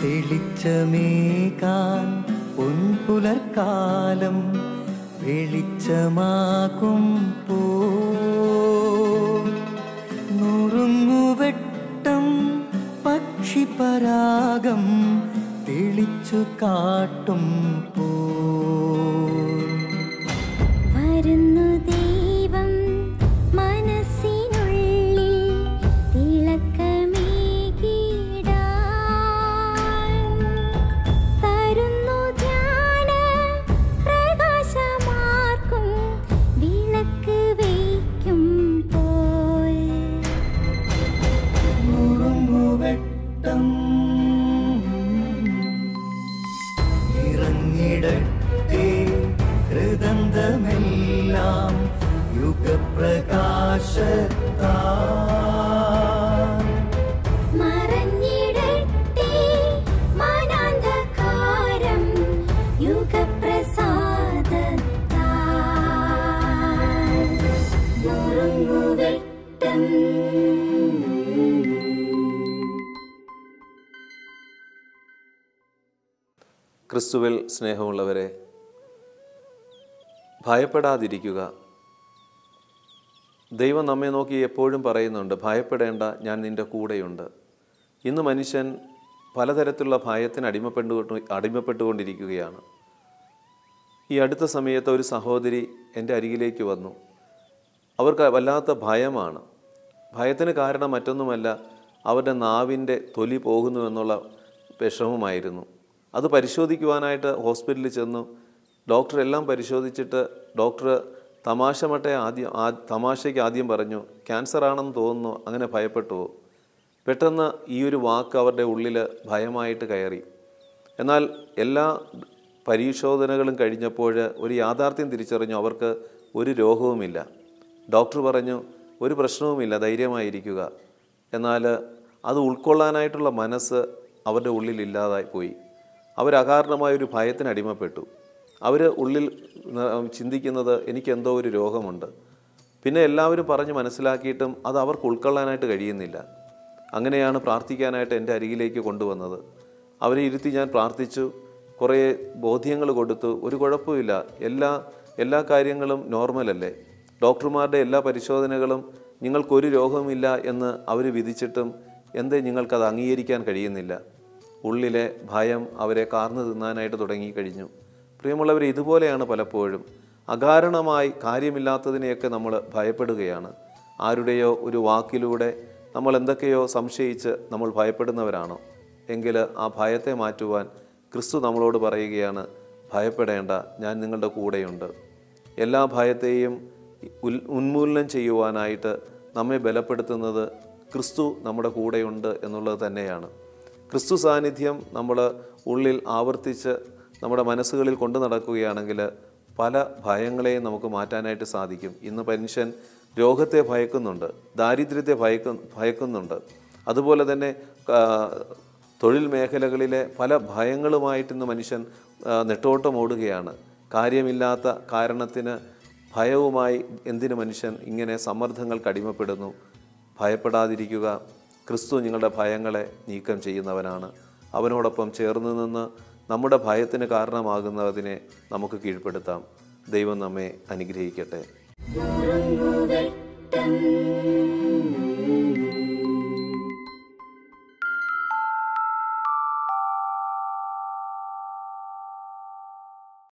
തെളിച്ചമേകാൻ പൊൻപുലർക്കാലം വെളിച്ചമാകുമ്പോ നുറുങ്ങുവെട്ടം പക്ഷിപരാഗം തെളിച്ചു കാട്ടുമ്പോ വരുന്നു ദൈവം മനസ്സിനുള്ളിൽ തിളക്കമേകിടാൻ തരുന്നു ധ്യാന പ്രകാശമാർക്കും വിളക്ക് വയ്ക്കുമ്പോൾ നുറുങ്ങുവെട്ടം ഇറങ്ങിടട്ടെ ഹൃദന്തമെല്ലാം യുഗപ്രകാശത്താൽ മറഞ്ഞിടട്ടെ മനാന്ധകാരം യുഗപ്രസാദത്താൽ നുറുങ്ങുവെട്ടം. ക്രിസ്തുവിൽ സ്നേഹമുള്ളവരെ, ഭയപ്പെടാതിരിക്കുക. ദൈവം നമ്മെ നോക്കി എപ്പോഴും പറയുന്നുണ്ട്, ഭയപ്പെടേണ്ട, ഞാൻ നിൻ്റെ കൂടെയുണ്ട്. ഇന്ന് മനുഷ്യൻ പലതരത്തിലുള്ള ഭയത്തിന് അടിമപ്പെട്ടുകൊണ്ടിരിക്കുകയാണ്. ഈ അടുത്ത സമയത്ത് ഒരു സഹോദരി എൻ്റെ അരികിലേക്ക് വന്നു. അവർക്ക് വല്ലാത്ത ഭയമാണ്. ഭയത്തിന് കാരണം മറ്റൊന്നുമല്ല, അവരുടെ നാവിൻ്റെ തൊലി പോകുന്നു എന്നുള്ള വിഷമമായിരുന്നു. അത് പരിശോധിക്കുവാനായിട്ട് ഹോസ്പിറ്റലിൽ ചെന്നു. ഡോക്ടർ എല്ലാം പരിശോധിച്ചിട്ട് ഡോക്ടർ തമാശയ്ക്ക് ആദ്യം പറഞ്ഞു, ക്യാൻസർ ആണെന്ന് തോന്നുന്നു, അങ്ങനെ ഭയപ്പെട്ടു. പെട്ടെന്ന് ഈ ഒരു വാക്ക് അവരുടെ ഉള്ളിൽ ഭയമായിട്ട് കയറി. എന്നാൽ എല്ലാ പരിശോധനകളും കഴിഞ്ഞപ്പോൾ ഒരു യാഥാർത്ഥ്യം തിരിച്ചറിഞ്ഞു, അവർക്ക് ഒരു രോഗവുമില്ല. ഡോക്ടർ പറഞ്ഞു, ഒരു പ്രശ്നവുമില്ല, ധൈര്യമായിരിക്കുക. എന്നാൽ അത് ഉൾക്കൊള്ളാനായിട്ടുള്ള മനസ്സ് അവരുടെ ഉള്ളിൽ ഇല്ലാതായി പോയി. അവരകാരണമായൊരു ഭയത്തിന് അടിമപ്പെട്ടു. അവർ ഉള്ളിൽ ചിന്തിക്കുന്നത് എനിക്കെന്തോ ഒരു രോഗമുണ്ട്. പിന്നെ എല്ലാവരും പറഞ്ഞ് മനസ്സിലാക്കിയിട്ടും അത് അവർക്ക് ഉൾക്കൊള്ളാനായിട്ട് കഴിയുന്നില്ല. അങ്ങനെയാണ് പ്രാർത്ഥിക്കാനായിട്ട് എൻ്റെ അരികിലേക്ക് കൊണ്ടുവന്നത്. അവരെ ഇരുത്തി ഞാൻ പ്രാർത്ഥിച്ചു, കുറേ ബോധ്യങ്ങൾ കൊടുത്തു. ഒരു കുഴപ്പമില്ല, എല്ലാ കാര്യങ്ങളും നോർമലല്ലേ, ഡോക്ടർമാരുടെ എല്ലാ പരിശോധനകളും നിങ്ങൾക്കൊരു രോഗമില്ല എന്ന് അവർ വിധിച്ചിട്ടും എന്തേ നിങ്ങൾക്കത് അംഗീകരിക്കാൻ കഴിയുന്നില്ല? ഉള്ളിലെ ഭയം അവരെ കാർന്നു തിന്നാനായിട്ട് തുടങ്ങിക്കഴിഞ്ഞു. പ്രിയമുള്ളവർ, ഇതുപോലെയാണ് പലപ്പോഴും അകാരണമായി കാര്യമില്ലാത്തതിനെയൊക്കെ നമ്മൾ ഭയപ്പെടുകയാണ്. ആരുടെയോ ഒരു വാക്കിലൂടെ നമ്മൾ എന്തൊക്കെയോ സംശയിച്ച് നമ്മൾ ഭയപ്പെടുന്നവരാണോ? എങ്കിൽ ആ ഭയത്തെ മാറ്റുവാൻ ക്രിസ്തു നമ്മളോട് പറയുകയാണ്, ഭയപ്പെടേണ്ട, ഞാൻ നിങ്ങളുടെ കൂടെയുണ്ട്. എല്ലാ ഭയത്തെയും ഉന്മൂലനം ചെയ്യുവാനായിട്ട് നമ്മെ ബലപ്പെടുത്തുന്നത് ക്രിസ്തു നമ്മുടെ കൂടെയുണ്ട് എന്നുള്ളത് തന്നെയാണ്. ക്രിസ്തു സാന്നിധ്യം നമ്മൾ ഉള്ളിൽ ആവർത്തിച്ച് നമ്മുടെ മനസ്സുകളിൽ കൊണ്ടു നടക്കുകയാണെങ്കിൽ പല ഭയങ്ങളെയും നമുക്ക് മാറ്റാനായിട്ട് സാധിക്കും. ഇന്ന് മനുഷ്യൻ രോഗത്തെ ഭയക്കുന്നുണ്ട്, ദാരിദ്ര്യത്തെ ഭയക്കുന്നുണ്ട്. അതുപോലെ തന്നെ തൊഴിൽ മേഖലകളിലെ പല ഭയങ്ങളുമായിട്ട് ഇന്ന് മനുഷ്യൻ നെട്ടോട്ടമോടുകയാണ്. കാര്യമില്ലാത്ത കാരണത്തിന് ഭയവുമായി എന്തിന് മനുഷ്യൻ ഇങ്ങനെ സമ്മർദ്ദങ്ങൾക്ക് അടിമപ്പെടുന്നു? ഭയപ്പെടാതിരിക്കുക. ക്രിസ്തു നിങ്ങളുടെ ഭയങ്ങളെ നീക്കം ചെയ്യുന്നവനാണ്. അവനോടൊപ്പം ചേർന്ന് നിന്ന് നമ്മുടെ ഭയത്തിന് കാരണമാകുന്നതിനെ നമുക്ക് കീഴ്പ്പെടുത്താം. ദൈവം നമ്മെ അനുഗ്രഹിക്കട്ടെ.